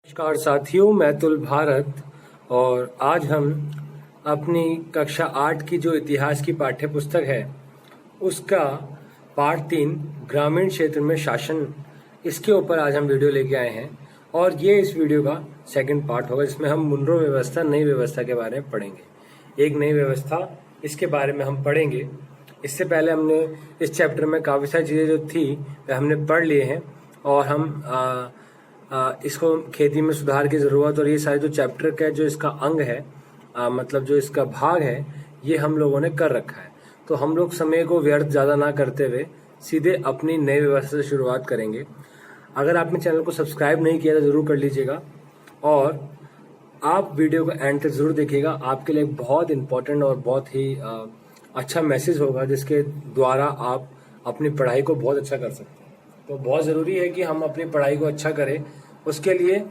नमस्कार साथियों, मैं अतुल भारत और आज हम अपनी कक्षा 8 की जो इतिहास की पाठ्य पुस्तक है उसका पार्ट 3 ग्रामीण क्षेत्र में शासन, इसके ऊपर आज हम वीडियो लेके आए हैं। और ये इस वीडियो का सेकंड पार्ट होगा जिसमें हम मुनरो व्यवस्था, नई व्यवस्था के बारे में पढ़ेंगे। एक नई व्यवस्था, इसके बारे में हम पढ़ेंगे। इससे पहले हमने इस चैप्टर में काफ़ी सारी चीज़ें जो थी वह हमने पढ़ लिए हैं और हम इसको खेती में सुधार की ज़रूरत और ये सारे जो चैप्टर का जो इसका अंग है, मतलब जो इसका भाग है, ये हम लोगों ने कर रखा है। तो हम लोग समय को व्यर्थ ज़्यादा ना करते हुए सीधे अपनी नई व्यवस्था से शुरुआत करेंगे। अगर आपने चैनल को सब्सक्राइब नहीं किया तो ज़रूर कर लीजिएगा और आप वीडियो को एंड तक ज़रूर देखिएगा। आपके लिए बहुत इंपॉर्टेंट और बहुत ही अच्छा मैसेज होगा जिसके द्वारा आप अपनी पढ़ाई को बहुत अच्छा कर सकते हैं। तो बहुत ज़रूरी है कि हम अपनी पढ़ाई को अच्छा करें। उसके लिए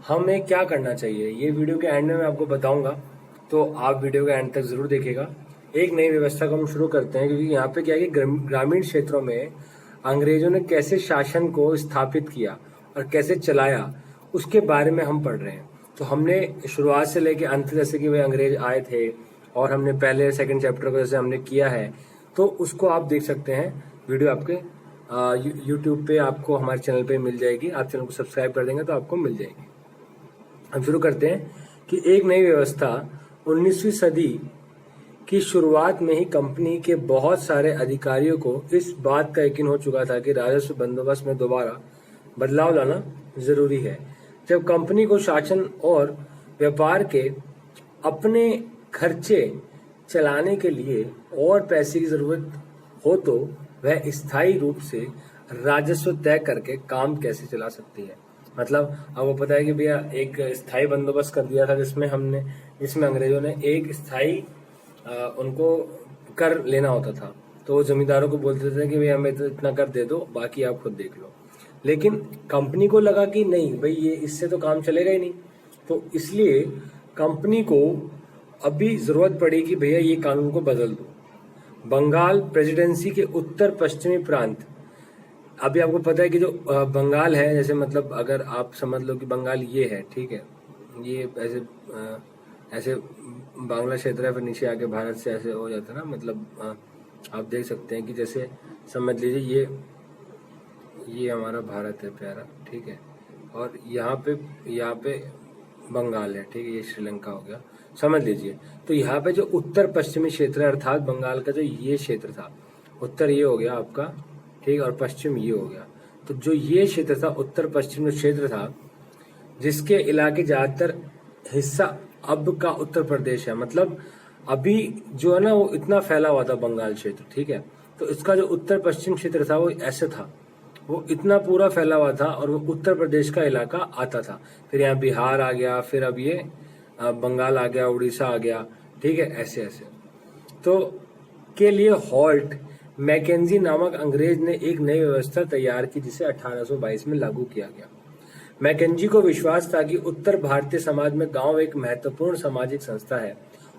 हमें क्या करना चाहिए ये वीडियो के एंड में मैं आपको बताऊंगा, तो आप वीडियो के एंड तक ज़रूर देखिएगा। एक नई व्यवस्था को हम शुरू करते हैं क्योंकि यहाँ पे क्या है कि ग्रामीण क्षेत्रों में अंग्रेजों ने कैसे शासन को स्थापित किया और कैसे चलाया उसके बारे में हम पढ़ रहे हैं। तो हमने शुरुआत से लेकर अंत, जैसे कि वे अंग्रेज आए थे और हमने पहले सेकंड चैप्टर को जैसे हमने किया है, तो उसको आप देख सकते हैं। वीडियो आपके यूट्यूब पे आपको हमारे चैनल पे मिल जाएगी। आप चैनल को सब्सक्राइब कर देंगे तो आपको मिल जाएगी। हम शुरू करते हैं कि एक नई व्यवस्था 19वीं सदी की शुरुआत में ही कंपनी के बहुत सारे अधिकारियों को इस बात का यकीन हो चुका था कि राजस्व बंदोबस्त में दोबारा बदलाव लाना जरूरी है। जब कंपनी को शासन और व्यापार के अपने खर्चे चलाने के लिए और पैसे की जरूरत हो तो वह स्थायी रूप से राजस्व तय करके काम कैसे चला सकती है। मतलब अब वो पता है कि भैया एक स्थायी बंदोबस्त कर दिया था जिसमें अंग्रेजों ने एक स्थायी उनको कर लेना होता था। तो वो जमींदारों को बोलते थे कि भैया हमें इतना कर दे दो, बाकी आप खुद देख लो। लेकिन कंपनी को लगा कि नहीं भाई, ये इससे तो काम चलेगा ही नहीं। तो इसलिए कंपनी को अभी जरूरत पड़ी कि भैया ये कानून को बदल दो। बंगाल प्रेसिडेंसी के उत्तर पश्चिमी प्रांत, अभी आपको पता है कि जो बंगाल है, जैसे मतलब अगर आप समझ लो कि बंगाल ये है, ठीक है, ये ऐसे बांग्ला क्षेत्र है, फिर नीचे आके भारत से ऐसे हो जाता है ना। मतलब आप देख सकते हैं कि जैसे समझ लीजिए ये हमारा भारत है प्यारा, ठीक है, और यहाँ पे बंगाल है, ठीक है, ये श्रीलंका हो गया, समझ लीजिए। तो यहाँ पे जो उत्तर पश्चिमी क्षेत्र है, अर्थात बंगाल का जो ये क्षेत्र था, उत्तर ये हो गया आपका, ठीक, और पश्चिम ये हो गया। तो जो ये क्षेत्र था, उत्तर पश्चिम क्षेत्र था, जिसके इलाके ज्यादातर हिस्सा अब का उत्तर प्रदेश है। मतलब अभी जो है ना वो इतना फैला हुआ था बंगाल क्षेत्र, ठीक है। तो इसका जो उत्तर पश्चिम क्षेत्र था वो ऐसे था, वो इतना पूरा फैला हुआ था और वो उत्तर प्रदेश का इलाका आता था। फिर यहाँ बिहार आ गया, फिर अब ये बंगाल आ गया, उड़ीसा आ गया, ठीक है, ऐसे ऐसे। तो के लिए हॉल्ट मैकेंजी नामक अंग्रेज ने एक नई व्यवस्था तैयार की जिसे 1822 में लागू किया गया। मैकेंजी को विश्वास था कि उत्तर भारतीय समाज में गांव एक महत्वपूर्ण सामाजिक संस्था है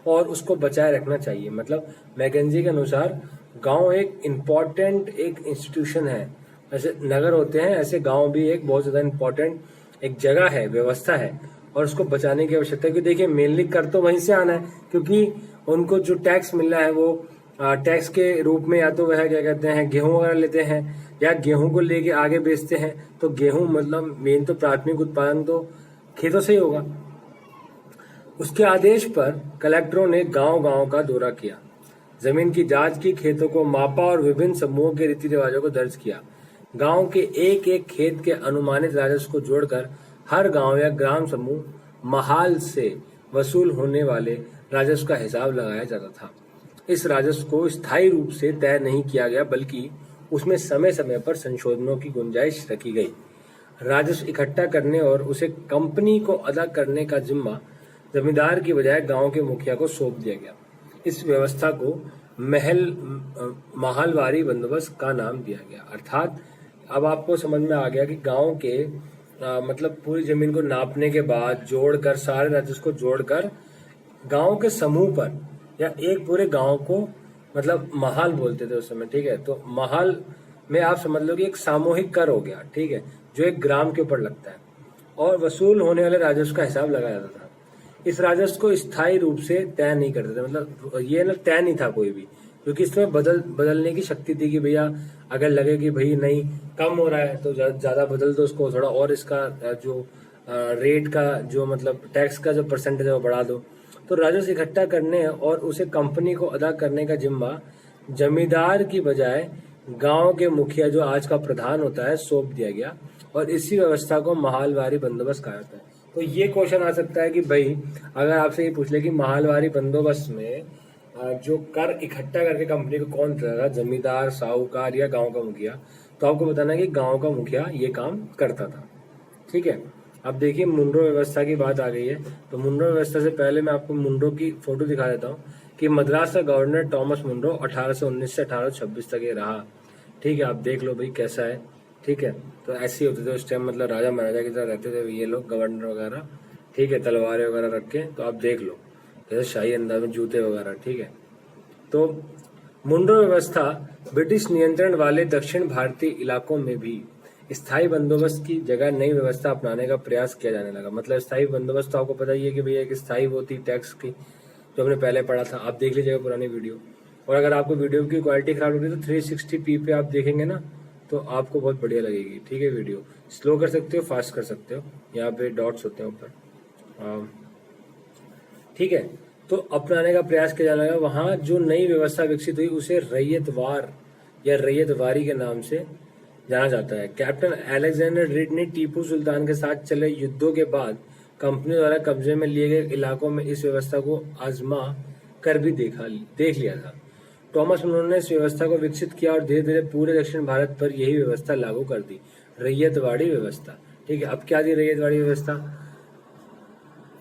और उसको बचाए रखना चाहिए। मतलब मैकेंजी के अनुसार गांव एक इम्पोर्टेंट एक इंस्टीट्यूशन है। ऐसे नगर होते हैं, ऐसे गांव भी एक बहुत ज्यादा इम्पोर्टेंट एक जगह है, व्यवस्था है, और उसको बचाने की आवश्यकता है। क्योंकि देखिए मेनली कर तो वहीं से आना है, क्योंकि उनको जो टैक्स मिल रहा है वो टैक्स के रूप में या तो वह क्या कहते हैं गेहूं वगैरह लेते हैं या गेहूं को लेके आगे बेचते हैं। तो गेहूं मतलब मेन तो प्राथमिक उत्पादन तो खेतों से ही होगा। उसके आदेश पर कलेक्टरों ने गांव गांव का दौरा किया, जमीन की जांच की, खेतों को मापा और विभिन्न समूहों के रीति रिवाजों को दर्ज किया। गांव के एक एक खेत के अनुमानित राजस्व को जोड़कर हर गांव या ग्राम समूह महाल से वसूल होने वाले राजस्व का हिसाब लगाया जाता था। इस राजस्व को स्थायी रूप से तय नहीं किया गया, बल्कि उसमें समय समय पर संशोधनों की गुंजाइश रखी गई। राजस्व इकट्ठा करने और उसे कंपनी को अदा करने का जिम्मा जमींदार की बजाय गांव के मुखिया को सौंप दिया गया। इस व्यवस्था को महालवारी बंदोबस्त का नाम दिया गया। अर्थात अब आपको समझ में आ गया कि गांव के मतलब पूरी जमीन को नापने के बाद जोड़कर सारे राजस्व को जोड़कर गांव के समूह पर या एक पूरे गांव को मतलब महाल बोलते थे उस समय, ठीक है। तो महाल में आप समझ लो कि एक सामूहिक कर हो गया, ठीक है, जो एक ग्राम के ऊपर लगता है। और वसूल होने वाले राजस्व का हिसाब लगाया जाता था। इस राजस्व को स्थायी रूप से तय नहीं करते थे, मतलब ये ना तय नहीं था कोई भी, क्योंकि इसमें बदलने की शक्ति थी कि भैया अगर लगे कि भाई नहीं कम हो रहा है तो ज्यादा बदल दो उसको, थोड़ा और इसका जो रेट का जो मतलब टैक्स का जो परसेंटेज है वो बढ़ा दो। तो राजस्व इकट्ठा करने और उसे कंपनी को अदा करने का जिम्मा जमींदार की बजाय गांव के मुखिया, जो आज का प्रधान होता है, सौंप दिया गया और इसी व्यवस्था को महालवारी बंदोबस्त कहा जाता है। तो ये क्वेश्चन आ सकता है कि भाई अगर आपसे ये पूछ ले कि महालवारी बंदोबस्त में जो कर इकट्ठा करके कंपनी को कौन करता था, जमींदार, साहूकार या गांव का मुखिया, तो आपको बताना है कि गांव का मुखिया ये काम करता था। ठीक है, अब देखिए मुंड्रो व्यवस्था की बात आ गई है। तो मुंड्रो व्यवस्था से पहले मैं आपको मुंड्रो की फोटो दिखा देता हूँ कि मद्रास का गवर्नर टॉमस मुंड्रो 1819 से 1826 तक ये रहा। ठीक है, आप देख लो भाई कैसा है। ठीक है, तो ऐसे ही होते थे उस टाइम, मतलब राजा महाराजा की तरह रहते थे ये लोग, गवर्नर वगैरह। ठीक है, तलवारें वगैरह रख के, तो आप देख लो जैसे शाही अंदाज में जूते वगैरह। ठीक है, तो मुंड्रो व्यवस्था ब्रिटिश नियंत्रण वाले दक्षिण भारतीय इलाकों में भी स्थायी बंदोबस्त की जगह नई व्यवस्था अपनाने का प्रयास किया जाने लगा। मतलब स्थायी बंदोबस्त तो आपको पता ही है कि भैया एक स्थायी वो थी टैक्स की, जो हमने पहले पढ़ा था, आप देख लीजिएगा पुरानी वीडियो। और अगर आपको वीडियो की क्वालिटी खराब होगी तो 360p पे आप देखेंगे ना तो आपको बहुत बढ़िया लगेगी। ठीक है, वीडियो स्लो कर सकते हो, फास्ट कर सकते हो, यहाँ पे डॉट्स होते हैं ऊपर। ठीक है, तो अपनाने का प्रयास किया जाने लगा। वहां जो नई व्यवस्था विकसित हुई उसे रैयतवार या रैयतवारी के नाम से जाना जाता है। कैप्टन अलेक्जेंडर रीड ने टीपू सुल्तान के साथ चले युद्धों के बाद कंपनी द्वारा कब्जे में लिए गए इलाकों में इस व्यवस्था को आजमा कर भी देख लिया था। टॉमस मुंड्रो ने इस व्यवस्था को विकसित किया और धीरे धीरे पूरे दक्षिण भारत पर यही व्यवस्था लागू कर दी, रैयतवाड़ी व्यवस्था। ठीक है, अब क्या थी रैयतवाड़ी व्यवस्था?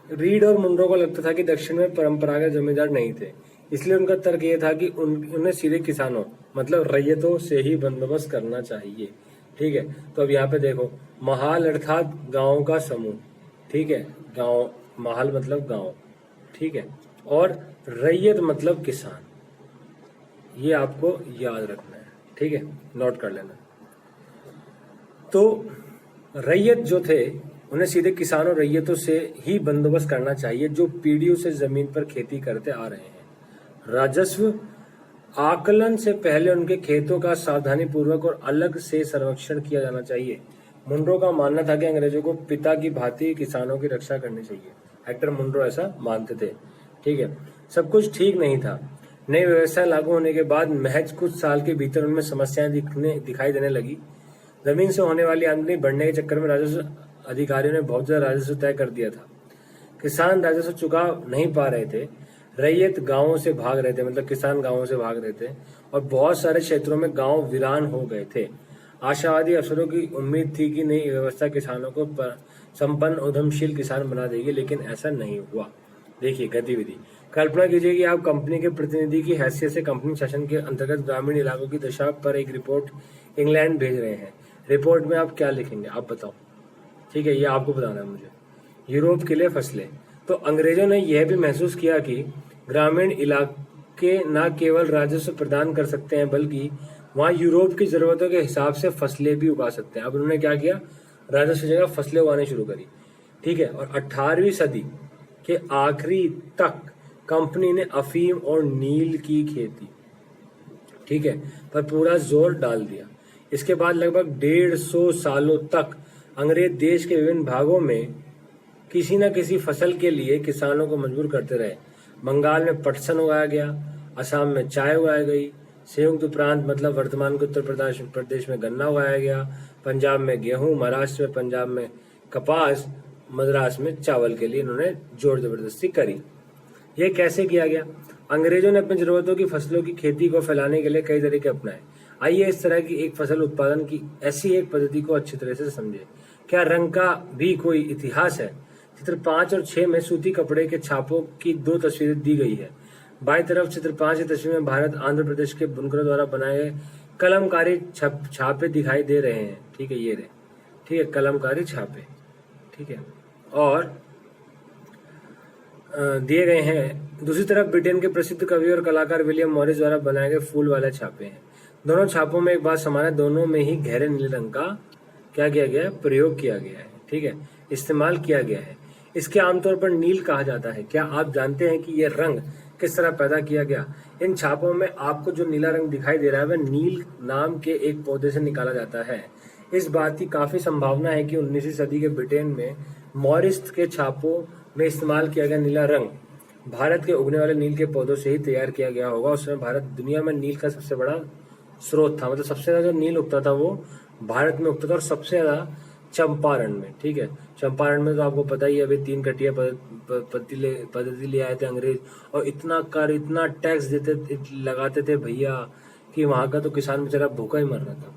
रीड और मुंड्रो को लगता था कि दक्षिण में परंपरागत जमींदार नहीं थे, इसलिए उनका तर्क यह था कि उन्हें सीधे किसानों मतलब रैयतों से ही बंदोबस्त करना चाहिए। ठीक है, तो अब यहाँ पे देखो, महाल अर्थात गांव का समूह। ठीक है, गांव, महाल मतलब गांव। ठीक है, और रैयत मतलब किसान, ये आपको याद रखना है। ठीक है, नोट कर लेना। तो रैयत जो थे उन्हें सीधे किसानों रैयतों से ही बंदोबस्त करना चाहिए जो पीढ़ियों से जमीन पर खेती करते आ रहे हैं। राजस्व आकलन से पहले उनके खेतों का सावधानी पूर्वक और अलग से संरक्षण किया जाना चाहिए। मुंड्रो का मानना था कि अंग्रेजों को पिता की भांति किसानों की रक्षा करनी चाहिए। हेक्टर मुंड्रो ऐसा मानते थे। ठीक है, सब कुछ ठीक नहीं था। नई व्यवस्था लागू होने के बाद महज कुछ साल के भीतर उनमें समस्याएं दिखाई देने लगी। जमीन से होने वाली आमदनी बढ़ने के चक्कर में राजस्व अधिकारियों ने बहुत ज्यादा राजस्व तय कर दिया था। किसान राजस्व चुका नहीं पा रहे थे, रैयत गांवों से भाग रहे थे, मतलब किसान गांवों से भाग रहे थे और बहुत सारे क्षेत्रों में गांव वीरान हो गए थे। आशावादी अफसरों की उम्मीद थी कि नई व्यवस्था किसानों को संपन्न उद्यमशील किसान बना देगी, लेकिन ऐसा नहीं हुआ। देखिए गतिविधि, कल्पना कीजिए कि आप कंपनी के प्रतिनिधि की हैसियत से कंपनी शासन के अंतर्गत ग्रामीण इलाकों की दशा पर एक रिपोर्ट इंग्लैंड भेज रहे हैं। रिपोर्ट में आप क्या लिखेंगे, आप बताओ। ठीक है, ये आपको बताना है मुझे। यूरोप के लिए फसलें। तो अंग्रेजों ने यह भी महसूस किया कि ग्रामीण इलाके न केवल राजस्व प्रदान कर सकते हैं बल्कि वहां यूरोप की जरूरतों के हिसाब से फसलें भी उगा सकते हैं। अब उन्होंने क्या किया, राजस्व की जगह फसलें उगानी शुरू करी। ठीक है, और 18वीं सदी के आखिरी तक कंपनी ने अफीम और नील की खेती, ठीक है, पर पूरा जोर डाल दिया। इसके बाद लगभग 150 सालों तक अंग्रेज देश के विभिन्न भागों में किसी न किसी फसल के लिए किसानों को मजबूर करते रहे। बंगाल में पटसन उगाया गया, असम में चाय उगाई गई, संयुक्त प्रांत मतलब वर्तमान के उत्तर प्रदेश में गन्ना उगाया गया, पंजाब में गेहूं, महाराष्ट्र में पंजाब में कपास, मद्रास में चावल के लिए इन्होंने जोर जबरदस्ती करी। यह कैसे किया गया? अंग्रेजों ने अपनी जरूरतों की फसलों की खेती को फैलाने के लिए कई तरीके अपनाए। आइए इस तरह की एक फसल उत्पादन की ऐसी एक पद्धति को अच्छी तरह से समझे। क्या रंग का भी कोई इतिहास है? चित्र 5 और 6 में सूती कपड़े के छापों की 2 तस्वीरें दी गई है। बाईं तरफ चित्र 5 की तस्वीर में भारत आंध्र प्रदेश के बुनकरों द्वारा बनाए गए कलमकारी छापे दिखाई दे रहे हैं। ठीक है, ये रहे, ठीक है, कलमकारी छापे, ठीक है, और दिए गए हैं। दूसरी तरफ ब्रिटेन के प्रसिद्ध कवि और कलाकार विलियम मॉरिस द्वारा बनाए गए फूल वाले छापे हैं। दोनों छापों में एक बात समान है, दोनों में ही गहरे नीले रंग का क्या किया गया है, प्रयोग किया गया है। ठीक है, इस्तेमाल किया गया है। इसके आमतौर पर नील कहा जाता है। क्या आप जानते हैं कि यह रंग किस तरह पैदा किया गया? इन छापों में आपको जो नीला रंग दिखाई दे रहा है वह नील नाम के एक पौधे से निकाला जाता है। इस बात की काफी संभावना है कि 19वीं सदी के ब्रिटेन में मॉरिस के छापों में इस्तेमाल किया गया नीला रंग भारत के उगने वाले नील के पौधों से ही तैयार किया गया होगा। उस समय भारत दुनिया में नील का सबसे बड़ा स्रोत था, मतलब सबसे ज्यादा जो नील उगता था वो भारत में उगता था, और सबसे ज्यादा चंपारण में। ठीक है, चंपारण में तो आपको पता ही है, अभी 3 कटिया पद्धति ले आए थे अंग्रेज, और इतना कर इतना टैक्स लगाते थे भैया कि वहां का तो किसान बेचारा भूखा ही मर रहा था।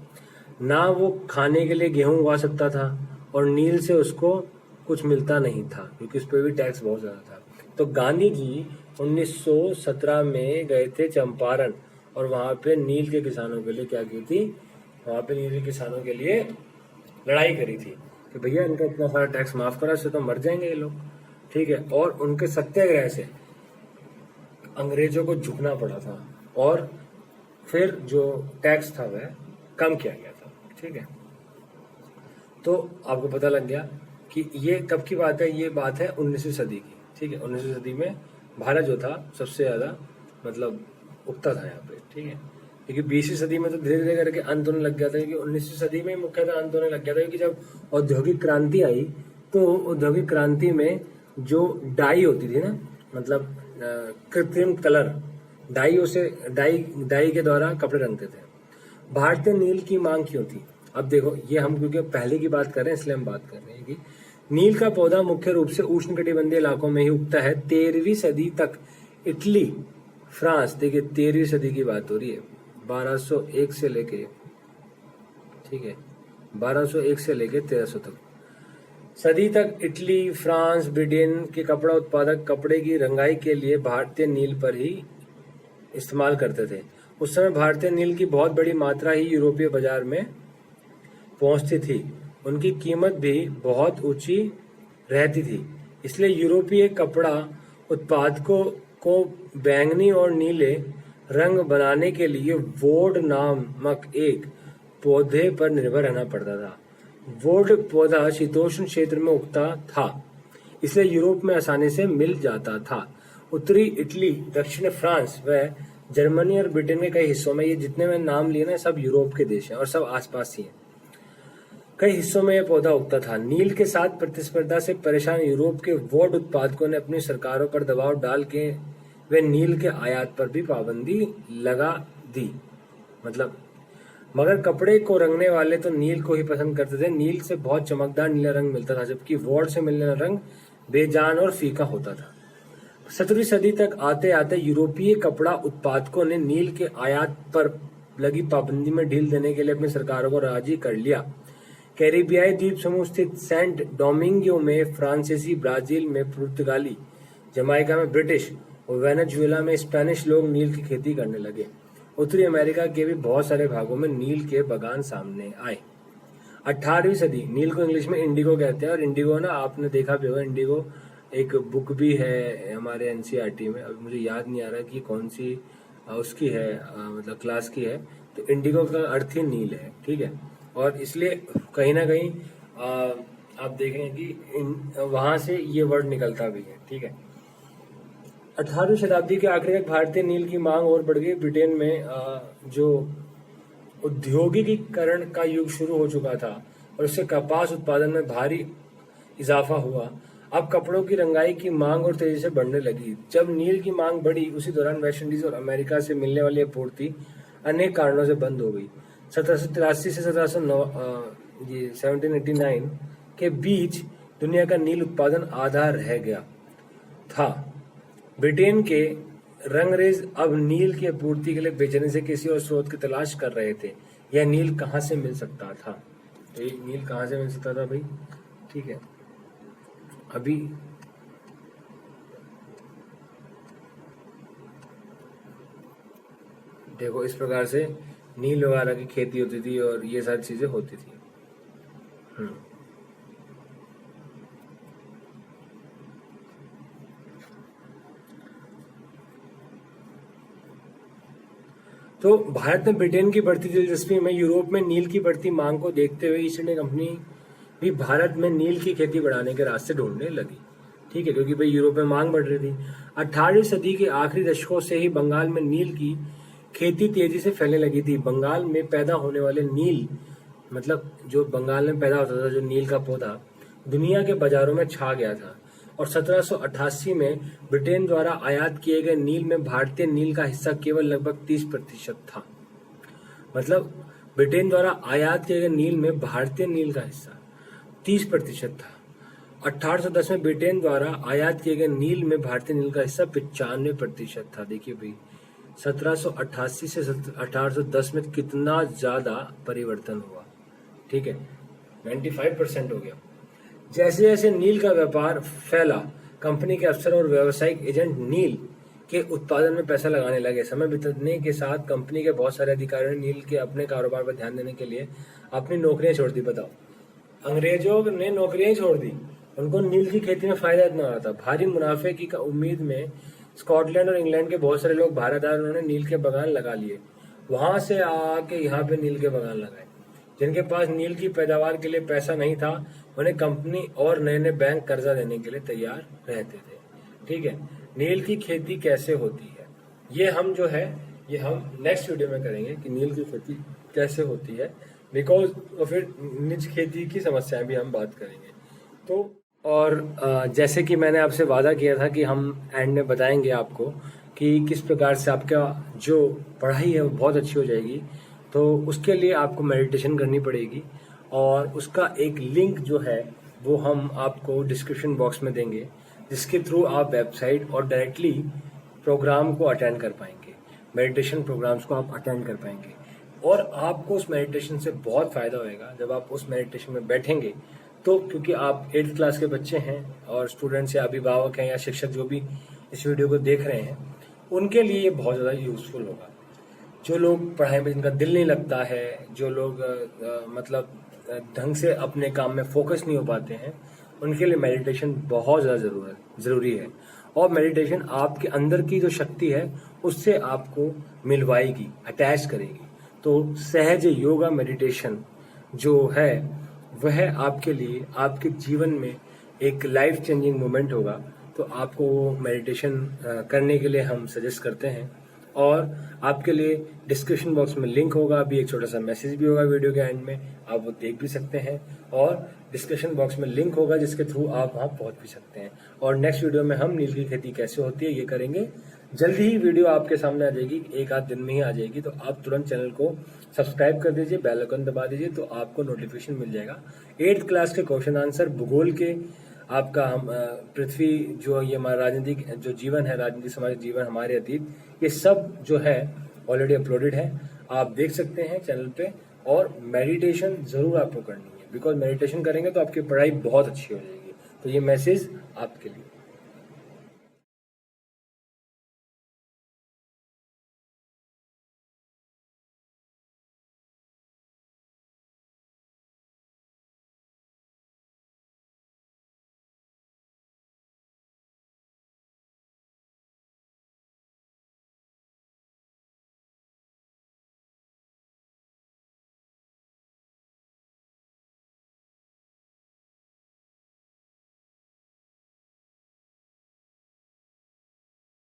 ना वो खाने के लिए गेहूं उगा सकता था, और नील से उसको कुछ मिलता नहीं था क्योंकि उस पर भी टैक्स बहुत ज्यादा था। तो गांधी जी 1917 में गए थे चंपारण, और वहां पे नील के किसानों के लिए क्या की थी, वहां पे नील के किसानों के लिए लड़ाई करी थी कि भैया इनका इतना सारा टैक्स माफ करा, इससे तो मर जाएंगे ये लोग। ठीक है, और उनके सत्याग्रह से अंग्रेजों को झुकना पड़ा था, और फिर जो टैक्स था वह कम किया गया था। ठीक है, तो आपको पता लग गया कि ये कब की बात है। ये बात है 19वीं सदी की। ठीक है, 19वीं सदी में भारत जो था सबसे ज्यादा मतलब उगता था यहाँ पे। ठीक है, क्योंकि 20वीं सदी में तो धीरे धीरे करके अंत होने लग गया था, क्योंकि 19वीं सदी में मुख्यतः अंत होने लग गया था, क्योंकि जब औद्योगिक क्रांति आई तो औद्योगिक क्रांति में जो डाई होती थी ना, मतलब कृत्रिम कलर, डाई के द्वारा कपड़े रंगते थे। भारतीय नील की मांग क्यों थी? अब देखो, ये हम क्योंकि पहले की बात कर रहे हैं इसलिए हम बात कर रहे हैं कि नील का पौधा मुख्य रूप से उष्णकटिबंधीय इलाकों में ही उगता है। 13वीं सदी तक इटली, फ्रांस, देखिए 13वीं सदी की बात हो रही है, 1201 से लेके, ठीक है, 1201 से लेके 1300 तक सदी तक इटली, फ्रांस, ब्रिटेन के कपड़ा उत्पादक कपड़े की रंगाई के लिए भारतीय नील पर ही इस्तेमाल करते थे। उस समय भारतीय नील की बहुत बड़ी मात्रा ही यूरोपीय बाजार में पहुंचती थी। उनकी कीमत भी बहुत ऊंची रहती थी, इसलिए यूरोपीय कपड़ा उत्पादकों को बैंगनी और नीले रंग बनाने के लिए वोड नामक एक पौधे पर निर्भर रहना पड़ता था। वोड पौधा शीतोष्ण क्षेत्र में उगता था, इसलिए यूरोप में आसानी से मिल जाता था। उत्तरी इटली, दक्षिण फ्रांस व जर्मनी और ब्रिटेन के कई हिस्सों में, ये जितने मैंने नाम लिए ना सब यूरोप के देश हैं और सब आसपास ही हैं, कई हिस्सों में यह पौधा उगता था। नील के साथ प्रतिस्पर्धा से परेशान यूरोप के वोड उत्पादकों ने अपनी सरकारों पर दबाव डाल के वे नील के आयात पर भी पाबंदी लगा दी। मतलब मगर कपड़े को रंगने वाले तो नील को ही पसंद करते थे। नील से बहुत चमकदार नीला रंग मिलता था, जबकि वोड से मिलने वाला रंग बेजान और फीका होता था। 17वीं सदी तक आते आते यूरोपीय कपड़ा उत्पादकों ने नील के आयात पर लगी पाबंदी में ढील देने के लिए अपनी सरकारों को राजी कर लिया। कैरिबियाई द्वीप समूह स्थित सेंट डोमिंगो में फ्रांसीसी, ब्राजील में पुर्तगाली, जमाइका में ब्रिटिश और वेनेजुएला में स्पेनिश लोग नील की खेती करने लगे। उत्तरी अमेरिका के भी बहुत सारे भागों में नील के बागान सामने आए। 18वीं सदी, नील को इंग्लिश में इंडिगो कहते हैं, और इंडिगो ना आपने देखा भी होगा, इंडिगो एक बुक भी है हमारे एनसीईआरटी में, अभी मुझे याद नहीं आ रहा कि कौन सी उसकी है, मतलब क्लास की है। तो इंडिगो का अर्थ ही नील है। ठीक है, और इसलिए कहीं ना कहीं आप देखेंगे कि वहां से ये वर्ड निकलता भी है। ठीक है, 18वीं शताब्दी के आखिर तक भारतीय नील की मांग और बढ़ गई। ब्रिटेन में जो औद्योगिकीकरण का युग शुरू हो चुका था और उससे कपास उत्पादन में भारी इजाफा हुआ। अब कपड़ों की रंगाई की मांग और तेजी से बढ़ने लगी। जब नील की मांग बढ़ी, उसी दौरान वेस्ट इंडीज और अमेरिका से मिलने वाली आपूर्ति अनेक कारणों से बंद हो गई। 1783 से 1789 के बीच दुनिया का नील उत्पादन आधा रह गया था। ब्रिटेन के रंगरेज अब नील की आपूर्ति के लिए बेचने से किसी और स्रोत की तलाश कर रहे थे। यह नील कहाँ से मिल सकता था? तो ये नील कहाँ से मिल सकता था भाई? ठीक है, अभी देखो इस प्रकार से नील वगैरह की खेती होती थी और ये सारी चीजें होती थी। तो भारत ने ब्रिटेन की बढ़ती दिलचस्पी में यूरोप में नील की बढ़ती मांग को देखते हुए ईस्ट इंडिया कंपनी भी भारत में नील की खेती बढ़ाने के रास्ते ढूंढने लगी। ठीक है, क्योंकि भाई यूरोप में मांग बढ़ रही थी। 18वीं सदी के आखिरी दशकों से ही बंगाल में नील की खेती तेजी से फैलने लगी थी। बंगाल में पैदा होने वाले नील, मतलब जो बंगाल में पैदा होता था जो नील का पौधा, दुनिया के बाजारों में छा गया था। और 1788 में ब्रिटेन द्वारा आयात किए गए नील में भारतीय नील का हिस्सा केवल लगभग 30% था। मतलब ब्रिटेन द्वारा आयात किए गए नील में भारतीय नील का हिस्सा 30% था। 1810 में ब्रिटेन द्वारा आयात किए गए नील में भारतीय नील का हिस्सा 95% था। देखिए भाई 1788 से 1810 में कितना ज्यादा परिवर्तन हुआ। ठीक है, 95% हो गया। जैसे जैसे नील का व्यापार फैला, कंपनी के अफसर और व्यावसायिक एजेंट नील के उत्पादन में पैसा लगाने लगे। समय बीतने के साथ कंपनी के बहुत सारे अधिकारियों ने नील के अपने कारोबार पर ध्यान देने के लिए अपनी नौकरियां छोड़ दी। बताओ, अंग्रेजों ने नौकरियां छोड़ दी, उनको नील की खेती में फायदा इतना हो रहा था। भारी मुनाफे की उम्मीद में स्कॉटलैंड और इंग्लैंड के बहुत सारे लोग भारत आए, उन्होंने नील के बागान लगा लिए। वहां से आके यहाँ पे नील के बागान लगाए। जिनके पास नील की पैदावार के लिए पैसा नहीं था, उन्हें कंपनी और नए नए बैंक कर्जा देने के लिए तैयार रहते थे। ठीक है, नील की खेती कैसे होती है ये हम नेक्स्ट वीडियो में करेंगे कि नील की खेती कैसे होती है, बिकॉज फिर निज खेती की समस्याएं भी हम बात करेंगे। तो और जैसे कि मैंने आपसे वादा किया था कि हम एंड में बताएंगे आपको कि किस प्रकार से आपका जो पढ़ाई है वो बहुत अच्छी हो जाएगी। तो उसके लिए आपको मेडिटेशन करनी पड़ेगी और उसका एक लिंक जो है वो हम आपको डिस्क्रिप्शन बॉक्स में देंगे, जिसके थ्रू आप वेबसाइट और डायरेक्टली प्रोग्राम को अटेंड कर पाएंगे। मेडिटेशन प्रोग्राम्स को आप अटेंड कर पाएंगे और आपको उस मेडिटेशन से बहुत फायदा होएगा जब आप उस मेडिटेशन में बैठेंगे। तो क्योंकि आप 8th क्लास के बच्चे हैं और स्टूडेंट्स या अभिभावक हैं या शिक्षक जो भी इस वीडियो को देख रहे हैं, उनके लिए ये बहुत ज़्यादा यूजफुल होगा। जो लोग पढ़ाई में जिनका दिल नहीं लगता है, जो लोग मतलब ढंग से अपने काम में फोकस नहीं हो पाते हैं, उनके लिए मेडिटेशन बहुत ज़्यादा ज़रूरी है। और मेडिटेशन आपके अंदर की जो शक्ति है उससे आपको मिलवाएगी, अटैच करेगी। तो सहज योगा मेडिटेशन जो है वह आपके लिए आपके जीवन में एक लाइफ चेंजिंग मोमेंट होगा। तो आपको मेडिटेशन करने के लिए हम सजेस्ट करते हैं और आपके लिए डिस्क्रिप्शन बॉक्स में लिंक होगा, अभी एक छोटा सा मैसेज भी होगा वीडियो के एंड में, आप वो देख भी सकते हैं और डिस्क्रिप्शन बॉक्स में लिंक होगा जिसके थ्रू आप वहाँ पहुँच भी सकते हैं। और नेक्स्ट वीडियो में हम नील की खेती कैसे होती है ये करेंगे। जल्दी ही वीडियो आपके सामने आ जाएगी, एक आध दिन में ही आ जाएगी। तो आप तुरंत चैनल को सब्सक्राइब कर दीजिए, बेल आइकन दबा दीजिए, तो आपको नोटिफिकेशन मिल जाएगा। 8th क्लास के क्वेश्चन आंसर, भूगोल के, आपका हम पृथ्वी जो ये हमारा राजनीतिक जो जीवन है, राजनीतिक सामाजिक जीवन, हमारे अतीत, ये सब जो है ऑलरेडी अपलोडेड है, आप देख सकते हैं चैनल पे। और मेडिटेशन जरूर आपको करनी है, बिकॉज मेडिटेशन करेंगे तो आपकी पढ़ाई बहुत अच्छी हो जाएगी। तो ये मैसेज आपके लिए।